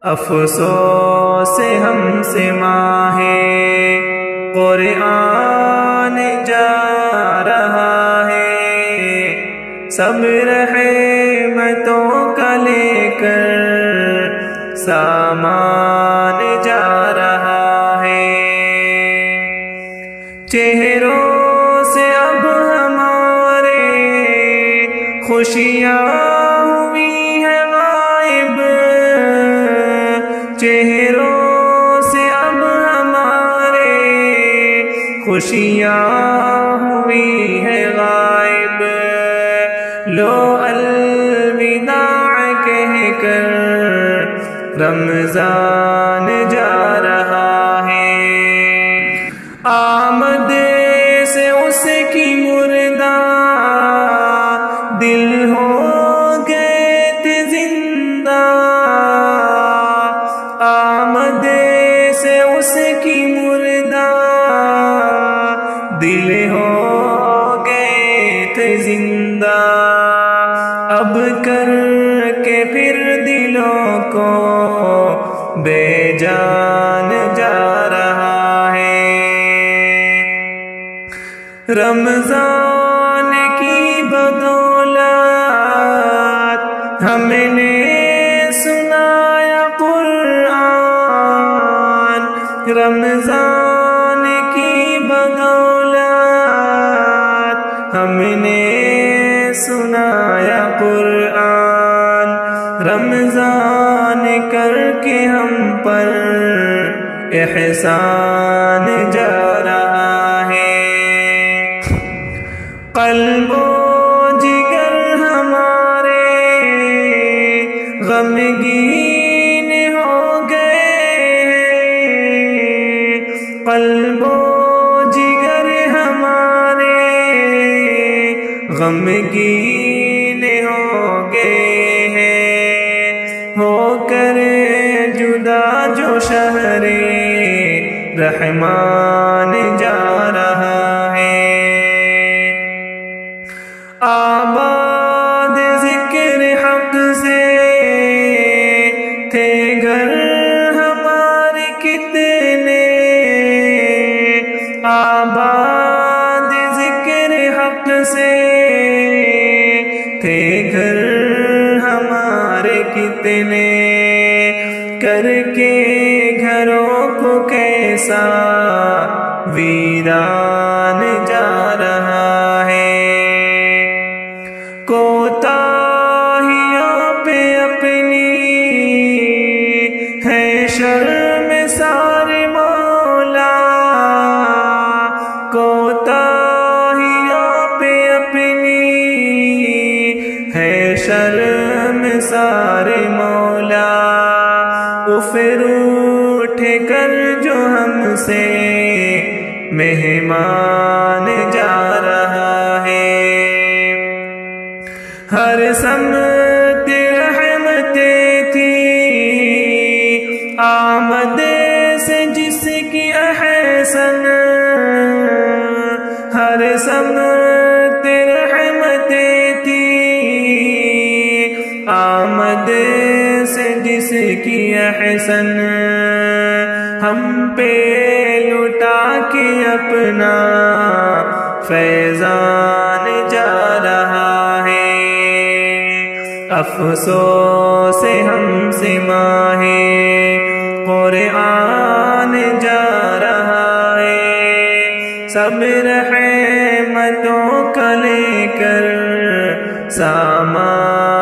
افسوس ہم سے ماہ قرآن جا رہا ہے، سب رحمتوں کا لے کر سامان جا رہا ہے۔ چہروں سے اب ہمارے خوشیاں ہوئی ہے غائب، چہروں سے اب ہمارے خوشیاں ہوئی ہے غائب، لو الوداع کہہ کر رمضان جا رہا ہے۔ آمد سے اس کی مردہ دل ہو گئے تھے زندہ، آمد سے اس کی مردہ دل ہو گئے تھے زندہ، اب کر کے پھر دلوں کو بے جان جا رہا ہے۔ رمضان کی بدولت ہم نے سنایا قرآن، رمضان کی بدولت ہم نے سنایا قرآن، رمضان کر کے ہم پر احسان جا رہا ہے۔ قلب و جگر ہمارے غمگین ہو گئے، قلب و جگر ہمارے غمگین ہو گئے ہیں، ہو کر جدا جو شہر رحمان جا رہا ہے۔ آباد ذکر حق سے تھے گھر ہمارے کتنے، آباد ذکر حق سے تھے گھر ہمارے کتنے، کر کے گھروں کو کیسا ویران جا رہا ہے۔ کوتاہیوں پہ اپنی ہے شرمسار مولا، کوتاہیوں پہ اپنی ہے شرمسار مولا، پھر اٹھ کر جو ہم سے مہمان جا رہا ہے۔ ہر سمت رحمتیں تھی آمد سے جس کی احسن، ہر سمت رحمتیں تھی آمد سے جس کی احسن، ہم پہ لٹا کے اپنا فیضان جا رہا ہے۔ افسوس ہم سے ماہ قرآن جا رہا ہے، سب رحمتوں کا لے کر سامان